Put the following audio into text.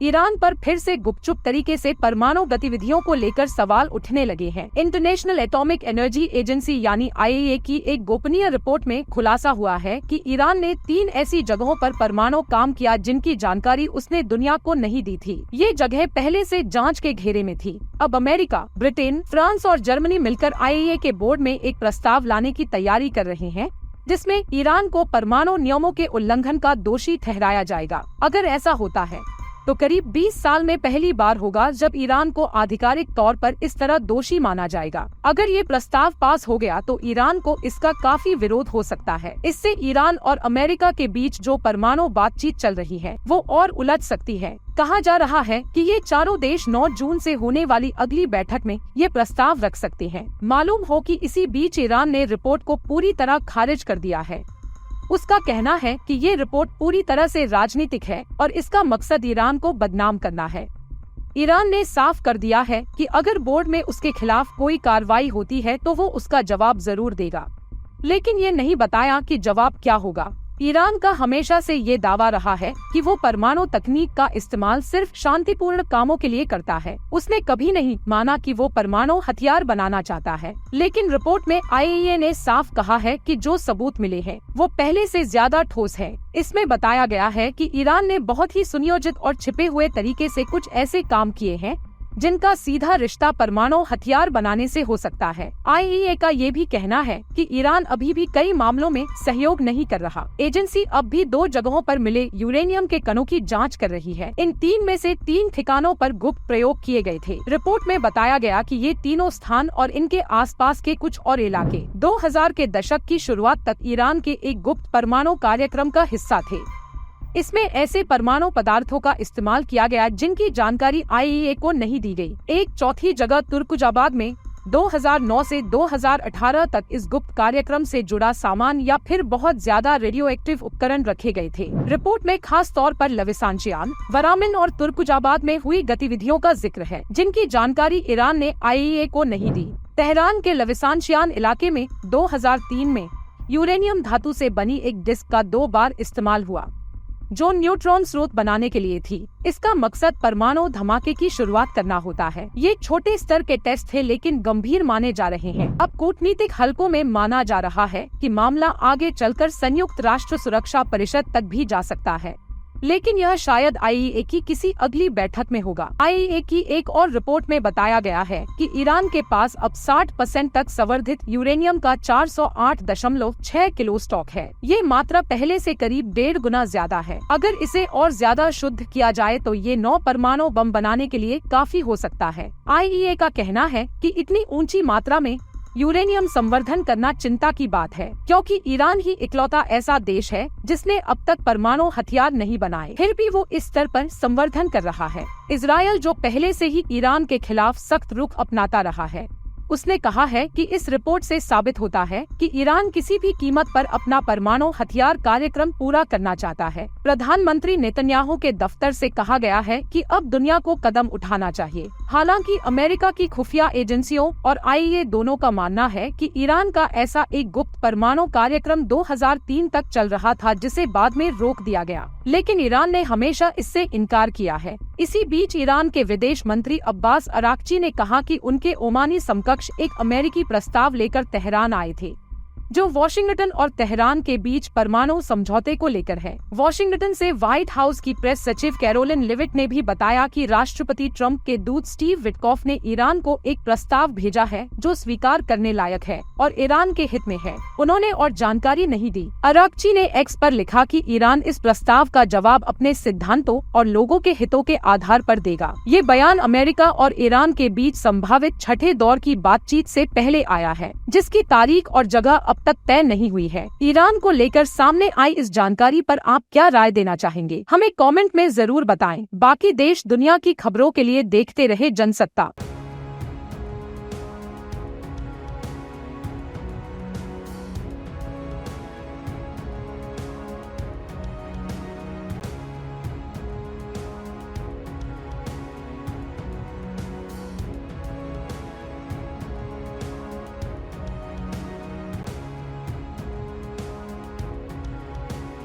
Iran पर फिर से गुपचुप तरीके से परमाणु गतिविधियों को लेकर सवाल उठने लगे हैं। इंटरनेशनल एटॉमिक एनर्जी एजेंसी यानी IAEA की एक गोपनीय रिपोर्ट में खुलासा हुआ है कि ईरान ने 3 ऐसी जगहों पर परमाणु काम किया जिनकी जानकारी उसने दुनिया को नहीं दी थी। ये जगह पहले से जांच के घेरे में थी। अब अमेरिका, ब्रिटेन, फ्रांस और जर्मनी मिलकर IAEA के बोर्ड में एक प्रस्ताव लाने की तैयारी कर रहे हैं, जिसमें ईरान को परमाणु नियमों के उल्लंघन का दोषी ठहराया जाएगा। अगर ऐसा होता है तो करीब 20 साल में पहली बार होगा जब ईरान को आधिकारिक तौर पर इस तरह दोषी माना जाएगा। अगर ये प्रस्ताव पास हो गया तो ईरान को इसका काफी विरोध हो सकता है। इससे ईरान और अमेरिका के बीच जो परमाणु बातचीत चल रही है वो और उलझ सकती है। कहा जा रहा है कि ये चारों देश 9 जून से होने वाली अगली बैठक में ये प्रस्ताव रख सकते हैं। मालूम हो कि इसी बीच ईरान ने रिपोर्ट को पूरी तरह खारिज कर दिया है। उसका कहना है कि ये रिपोर्ट पूरी तरह से राजनीतिक है और इसका मकसद ईरान को बदनाम करना है। ईरान ने साफ कर दिया है कि अगर बोर्ड में उसके खिलाफ कोई कार्रवाई होती है तो वो उसका जवाब जरूर देगा, लेकिन ये नहीं बताया कि जवाब क्या होगा। ईरान का हमेशा से ये दावा रहा है कि वो परमाणु तकनीक का इस्तेमाल सिर्फ शांतिपूर्ण कामों के लिए करता है। उसने कभी नहीं माना कि वो परमाणु हथियार बनाना चाहता है। लेकिन रिपोर्ट में IAEA ने साफ कहा है कि जो सबूत मिले हैं वो पहले से ज्यादा ठोस है। इसमें बताया गया है कि ईरान ने बहुत ही सुनियोजित और छिपे हुए तरीके से कुछ ऐसे काम किए हैं जिनका सीधा रिश्ता परमाणु हथियार बनाने से हो सकता है। IAEA का ये भी कहना है कि ईरान अभी भी कई मामलों में सहयोग नहीं कर रहा। एजेंसी अब भी 2 जगहों पर मिले यूरेनियम के कणों की जांच कर रही है। इन 3 में से 3 ठिकानों पर गुप्त प्रयोग किए गए थे। रिपोर्ट में बताया गया कि ये तीनों स्थान और इनके आसपास के कुछ और इलाके 2000 के दशक की शुरुआत तक ईरान के एक गुप्त परमाणु कार्यक्रम का हिस्सा थे। इसमें ऐसे परमाणु पदार्थों का इस्तेमाल किया गया जिनकी जानकारी IAEA को नहीं दी गई। एक चौथी जगह तुर्कजाबाद में 2009 से 2018 तक इस गुप्त कार्यक्रम से जुड़ा सामान या फिर बहुत ज्यादा रेडियो एक्टिव उपकरण रखे गए थे। रिपोर्ट में खास तौर पर लविसांशियान, वरामिन और तुर्कजाबाद में हुई गतिविधियों का जिक्र है, जिनकी जानकारी ईरान ने IAEA को नहीं दी। तेहरान के लविसांशियान इलाके में 2003 में यूरेनियम धातु से बनी एक डिस्क का 2 बार इस्तेमाल हुआ, जो न्यूट्रॉन स्रोत बनाने के लिए थी। इसका मकसद परमाणु धमाके की शुरुआत करना होता है। ये छोटे स्तर के टेस्ट थे लेकिन गंभीर माने जा रहे हैं। अब कूटनीतिक हलकों में माना जा रहा है कि मामला आगे चलकर संयुक्त राष्ट्र सुरक्षा परिषद तक भी जा सकता है, लेकिन यह शायद IAEA की किसी अगली बैठक में होगा। IAEA की एक और रिपोर्ट में बताया गया है कि ईरान के पास अब 60% तक संवर्धित यूरेनियम का 408.6 किलो स्टॉक है। ये मात्रा पहले से करीब 1.5 गुना ज्यादा है। अगर इसे और ज्यादा शुद्ध किया जाए तो ये 9 परमाणु बम बनाने के लिए काफी हो सकता है। IAEA का कहना है कि इतनी ऊंची मात्रा में यूरेनियम संवर्धन करना चिंता की बात है, क्योंकि ईरान ही इकलौता ऐसा देश है जिसने अब तक परमाणु हथियार नहीं बनाए, फिर भी वो इस स्तर पर संवर्धन कर रहा है। इजरायल, जो पहले से ही ईरान के खिलाफ सख्त रुख अपनाता रहा है, उसने कहा है कि इस रिपोर्ट से साबित होता है कि ईरान किसी भी कीमत पर अपना परमाणु हथियार कार्यक्रम पूरा करना चाहता है। प्रधानमंत्री नेतन्याहू के दफ्तर से कहा गया है कि अब दुनिया को कदम उठाना चाहिए। हालांकि अमेरिका की खुफिया एजेंसियों और IAEA दोनों का मानना है कि ईरान का ऐसा एक गुप्त परमाणु कार्यक्रम 2003 तक चल रहा था, जिसे बाद में रोक दिया गया, लेकिन ईरान ने हमेशा इससे इनकार किया है। इसी बीच ईरान के विदेश मंत्री अब्बास अराक्ची ने कहा कि उनके ओमानी समकक्ष एक अमेरिकी प्रस्ताव लेकर तेहरान आए थे, जो वॉशिंगटन और तेहरान के बीच परमाणु समझौते को लेकर है। वॉशिंगटन से व्हाइट हाउस की प्रेस सचिव कैरोलिन लिविट ने भी बताया कि राष्ट्रपति ट्रंप के दूत स्टीव विटकॉफ ने ईरान को एक प्रस्ताव भेजा है जो स्वीकार करने लायक है और ईरान के हित में है। उन्होंने और जानकारी नहीं दी। अराक्ची ने एक्स पर लिखा कि ईरान इस प्रस्ताव का जवाब अपने सिद्धांतों और लोगों के हितों के आधार पर देगा। ये बयान अमेरिका और ईरान के बीच संभावित छठे दौर की बातचीत से पहले आया है, जिसकी तारीख और जगह अब तक तय नहीं हुई है। ईरान को लेकर सामने आई इस जानकारी पर आप क्या राय देना चाहेंगे? हमें कमेंट में जरूर बताएं। बाकी देश दुनिया की खबरों के लिए देखते रहे जनसत्ता।